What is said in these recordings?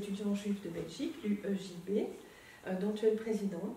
étudiants juifs de Belgique, l'UEJB, dont tu es le président.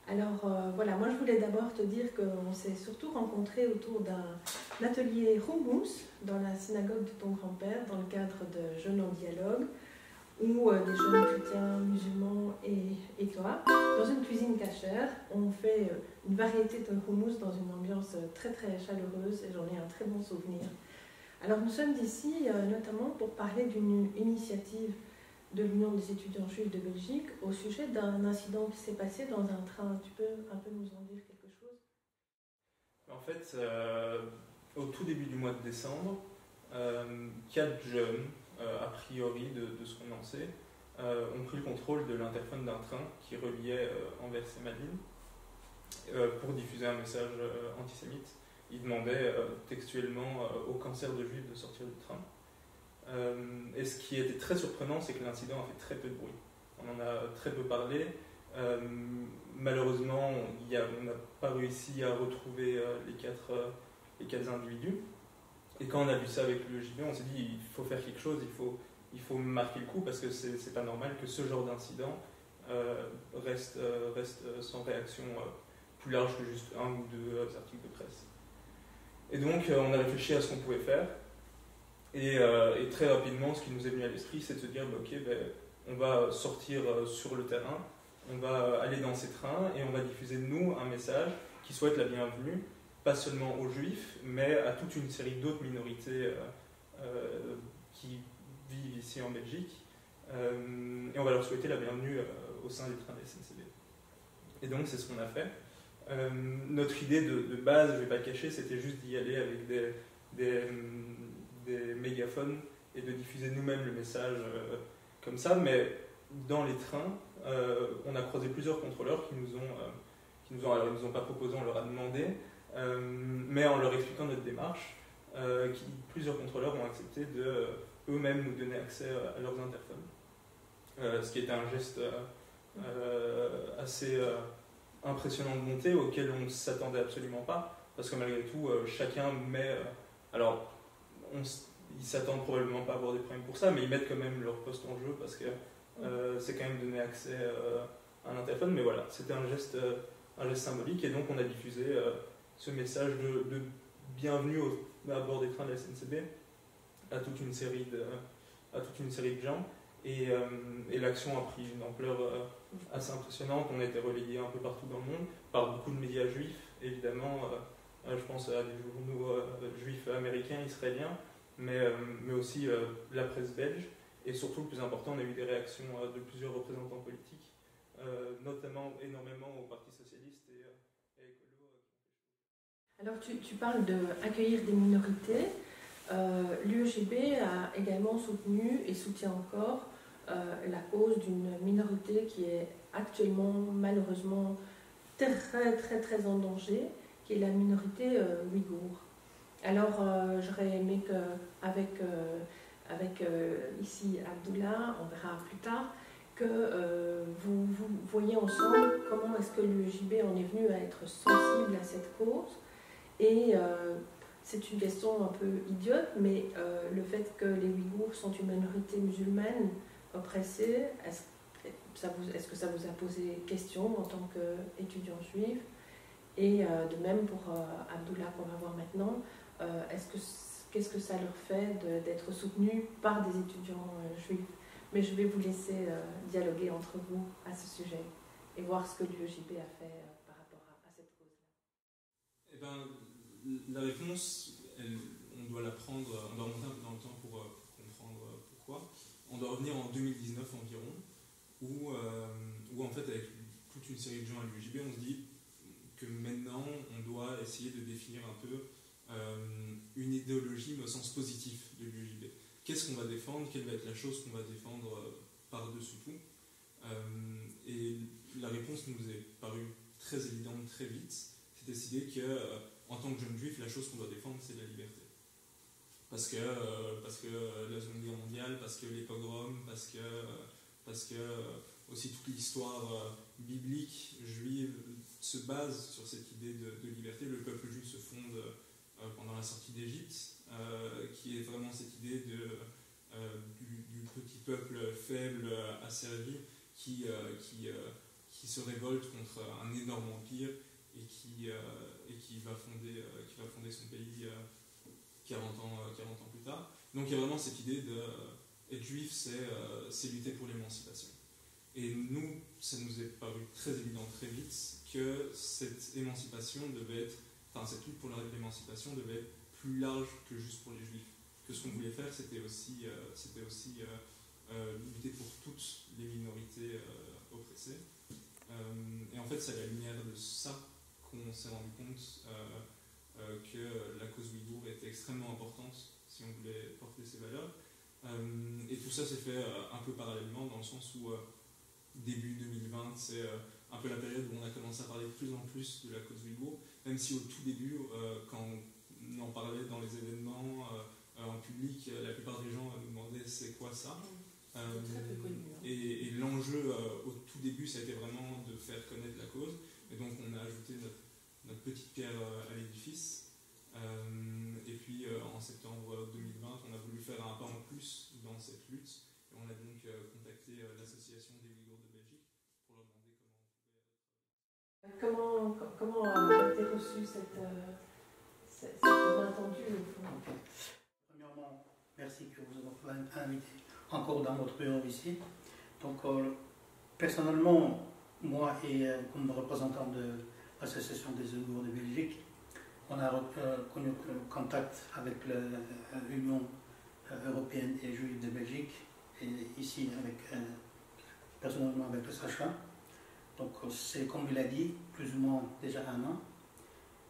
Alors voilà, moi je voulais d'abord te dire qu'on s'est surtout rencontrés autour d'un atelier Hummus dans la synagogue de ton grand-père, dans le cadre de Jeunes en dialogue, où des jeunes chrétiens, musulmans et toi, dans une cuisine cachère, on fait une variété de hummus dans une ambiance très très chaleureuse et j'en ai un très bon souvenir. Alors nous sommes ici notamment pour parler d'une initiative de l'Union des étudiants juifs de Belgique au sujet d'un incident qui s'est passé dans un train. Tu peux un peu nous en dire quelque chose? En fait, au tout début du mois de décembre, 4 jeunes, a priori de ce qu'on en sait, ont pris le contrôle de l'interphone d'un train qui reliait Anvers et Malines pour diffuser un message antisémite. Ils demandaient textuellement au cancer de juifs de sortir du train. Et ce qui était très surprenant, c'est que l'incident a fait très peu de bruit. On en a très peu parlé. Malheureusement, on n'a pas réussi à retrouver les quatre individus. Et quand on a vu ça avec l'UEJB, on s'est dit il faut faire quelque chose, il faut marquer le coup parce que c'est pas normal que ce genre d'incident reste sans réaction plus large que juste un ou deux articles de presse. Et donc on a réfléchi à ce qu'on pouvait faire. Et très rapidement, ce qui nous est venu à l'esprit, c'est de se dire ok, on va sortir sur le terrain, on va aller dans ces trains et on va diffuser nous un message qui souhaite la bienvenue, pas seulement aux juifs, mais à toute une série d'autres minorités qui vivent ici en Belgique. Et on va leur souhaiter la bienvenue au sein des trains de la SNCB. Et donc c'est ce qu'on a fait. Notre idée de base, je ne vais pas cacher, c'était juste d'y aller avec des mégaphones et de diffuser nous-mêmes le message comme ça, mais dans les trains, on a croisé plusieurs contrôleurs qui nous ont pas proposé, on leur a demandé, mais en leur expliquant notre démarche, plusieurs contrôleurs ont accepté de eux-mêmes nous donner accès à leurs interphones, ce qui était un geste assez impressionnant de bonté auquel on ne s'attendait absolument pas, parce que malgré tout, chacun met... alors, ils s'attendent probablement pas à avoir des problèmes pour ça, mais ils mettent quand même leur poste en jeu parce que c'est quand même donner accès à un interphone. Mais voilà, c'était un geste symbolique et donc on a diffusé ce message de bienvenue à bord des trains de la SNCB à toute une série de gens. Et l'action a pris une ampleur assez impressionnante. On a été relayé un peu partout dans le monde par beaucoup de médias juifs, évidemment. Je pense à des journaux juifs américains, israéliens, mais aussi la presse belge. Et surtout, le plus important, on a eu des réactions de plusieurs représentants politiques, notamment énormément au Parti socialiste et écolo. Alors, tu parles d'accueillir des minorités. L'UEJB a également soutenu et soutient encore la cause d'une minorité qui est actuellement, malheureusement, très, très, très en danger, qui est la minorité ouïghour. Alors, j'aurais aimé qu'avec ici Abdullah, on verra plus tard, que vous voyez ensemble comment est-ce que l'UEJB en est venu à être sensible à cette cause. Et c'est une question un peu idiote, mais le fait que les Ouïghours sont une minorité musulmane oppressée, est-ce que ça vous a posé question en tant qu'étudiant juif? Et de même pour Abdullah qu'on va voir maintenant, qu'est-ce que ça leur fait d'être soutenus par des étudiants juifs? Mais je vais vous laisser dialoguer entre vous à ce sujet et voir ce que l'UEJB a fait par rapport à cette cause-là. Eh ben, la réponse, on doit la prendre, on doit remonter un peu dans le temps pour comprendre pourquoi. On doit revenir en 2019 environ, où en fait avec toute une série de gens à l'UEJB, on se dit que maintenant on doit essayer de définir un peu une idéologie mais au sens positif de l'UEJB. Qu'est-ce qu'on va défendre? Quelle va être la chose qu'on va défendre par-dessus tout? Et la réponse nous est parue très évidente très vite. C'est cette idée que en tant que jeune juif, la chose qu'on doit défendre, c'est la liberté. Parce que la Seconde Guerre mondiale, parce que les pogroms, parce que aussi toute l'histoire biblique juive se base sur cette idée de liberté. Le peuple juif se fonde pendant la sortie d'Égypte, qui est vraiment cette idée du petit peuple faible, asservi, qui se révolte contre un énorme empire et qui va fonder son pays 40 ans plus tard. Donc il y a vraiment cette idée d'être juif, c'est lutter pour l'émancipation. Et nous, ça nous est paru très évident très vite que cette émancipation devait être, cette lutte pour l'émancipation devait être plus large que juste pour les juifs. Que ce qu'on voulait faire, c'était aussi lutter pour toutes les minorités oppressées. Et en fait, c'est à la lumière de ça qu'on s'est rendu compte que la cause ouïghour était extrêmement importante si on voulait porter ses valeurs. Et tout ça s'est fait un peu parallèlement, dans le sens où début 2020, c'est un peu la période où on a commencé à parler de plus en plus de la cause ouïghour, même si au tout début, quand on en parlait dans les événements en public, la plupart des gens nous demandaient c'est quoi ça. Très peu connu, hein. Et l'enjeu au tout début, ça a été vraiment de faire connaître la cause. Et donc on a ajouté notre petite pierre à l'édifice. Et puis en septembre 2020, on a voulu faire un pas en plus dans cette lutte. Et on a donc contacté l'association des Ouïghours de Belgique pour leur demander comment a été reçue cette inattendue au fond? Premièrement, merci que vous avez invité encore dans votre bureau ici. Donc, personnellement, moi et comme représentant de l'association des Ouïghours de Belgique, on a connu contact avec l'Union européenne et juive de Belgique, et ici personnellement avec le Sacha. Donc c'est comme il a dit, plus ou moins déjà 1 an.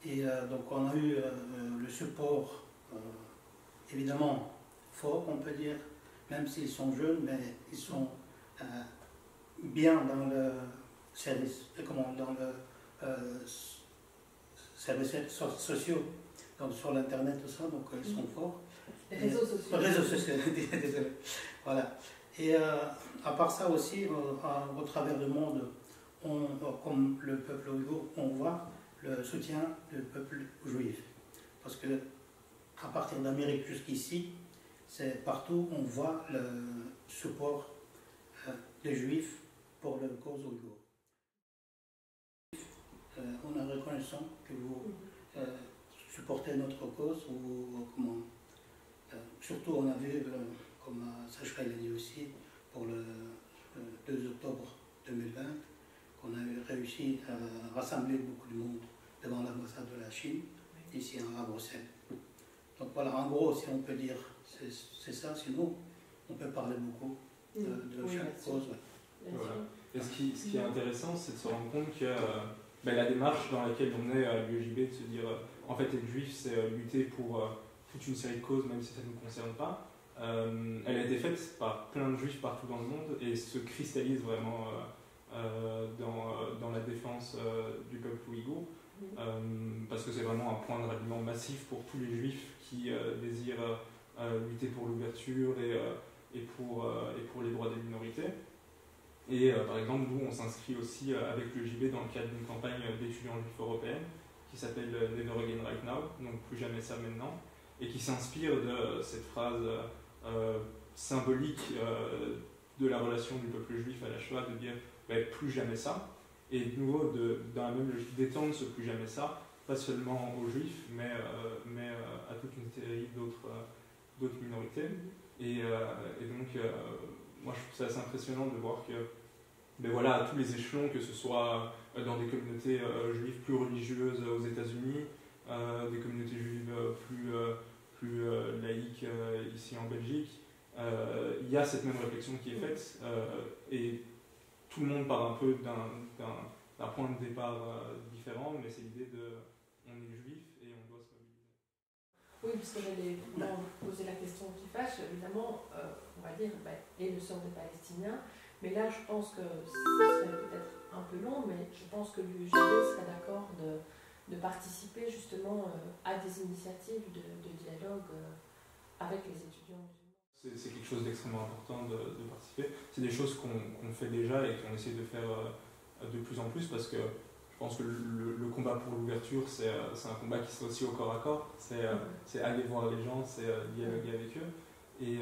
Et donc on a eu le support évidemment fort, on peut dire, même s'ils sont jeunes, mais ils sont bien dans le service, dans le services sociaux, donc sur l'internet, tout ça, donc ils sont forts. Les réseaux sociaux. Les réseaux sociaux, désolé. Voilà. Et à part ça aussi, au travers du monde, comme le peuple ouïghour, on voit le soutien du peuple juif. Parce que à partir d'Amérique jusqu'ici, c'est partout on voit le support des juifs pour la cause ouïghour. On est reconnaissant que vous supportez notre cause, ou comment. Surtout on a vu, comme Sacha l'a dit aussi, pour le 2 octobre 2020, qu'on a réussi à rassembler beaucoup de monde devant l'ambassade de la Chine, ici à Bruxelles. Donc voilà, en gros, si on peut dire, c'est ça, sinon on peut parler beaucoup de chaque cause. Ouais. Voilà. Et ce qui est intéressant, c'est de se rendre compte que la démarche dans laquelle on est à l'UEJB, de se dire, en fait, être juif, c'est lutter pour toute une série de causes, même si ça ne nous concerne pas. Elle a été faite par plein de juifs partout dans le monde et se cristallise vraiment dans la défense du peuple ouïghour, parce que c'est vraiment un point de ralliement massif pour tous les juifs qui désirent lutter pour l'ouverture et pour les droits des minorités. Et par exemple, nous, on s'inscrit aussi avec l'UEJB dans le cadre d'une campagne d'étudiants juifs européenne qui s'appelle Never Again Right Now, donc plus jamais ça maintenant, et qui s'inspire de cette phrase symbolique de la relation du peuple juif à la Shoah, de dire plus jamais ça, et de nouveau dans la même logique d'étendre ce plus jamais ça, pas seulement aux juifs, mais à toute une série d'autres minorités. Et donc, moi je trouve ça assez impressionnant de voir que à tous les échelons, que ce soit dans des communautés juives plus religieuses aux États-Unis, des communautés juives plus laïques ici en Belgique, il y a cette même réflexion qui est faite, et tout le monde part un peu d'un point de départ différent, mais c'est l'idée de on est juif et on doit se mobiliser. Oui, parce que j'allais poser la question qui fâche, évidemment, on va dire, et le sort des Palestiniens, mais là je pense que ce serait peut-être un peu long, mais je pense que l'UEJB serait d'accord de participer justement à des initiatives de dialogue avec les étudiants musulmans. C'est quelque chose d'extrêmement important de participer. C'est des choses qu'on fait déjà et qu'on essaie de faire de plus en plus, parce que je pense que le combat pour l'ouverture, c'est un combat qui se fait aussi au corps à corps. C'est aller voir les gens, c'est dialoguer avec eux. Et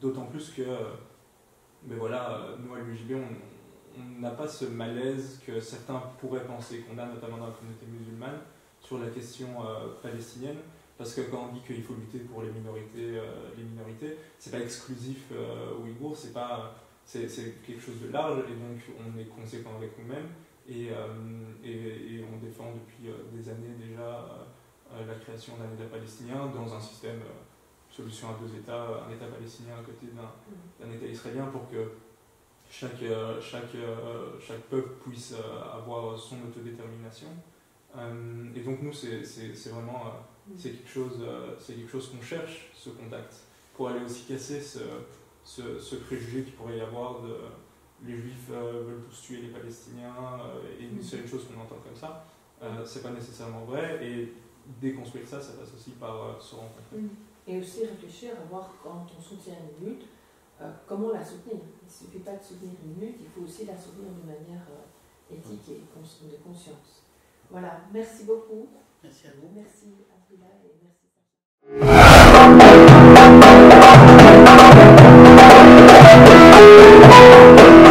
d'autant plus que, voilà, nous à l'UJB, on n'a pas ce malaise que certains pourraient penser qu'on a, notamment dans la communauté musulmane, sur la question palestinienne. Parce que quand on dit qu'il faut lutter pour les minorités, c'est pas exclusif ouïghour, c'est quelque chose de large, et donc on est conséquent avec nous-mêmes, et on défend depuis des années déjà la création d'un État palestinien dans un système solution à 2 États, un État palestinien à côté d'un État israélien, pour que chaque peuple puisse avoir son autodétermination. Et donc nous, c'est vraiment c'est quelque chose qu'on cherche, ce contact, pour aller aussi casser ce préjugé qu'il pourrait y avoir de les Juifs veulent tous tuer les Palestiniens, et c'est une chose qu'on entend comme ça. C'est pas nécessairement vrai, et déconstruire ça passe aussi par se rencontrer. Et aussi réfléchir à voir, quand on soutient une lutte, comment la soutenir. Il ne suffit pas de soutenir une lutte, il faut aussi la soutenir de manière éthique et de conscience. Voilà, merci beaucoup. Merci à vous. Merci Abdullah et merci Sacha.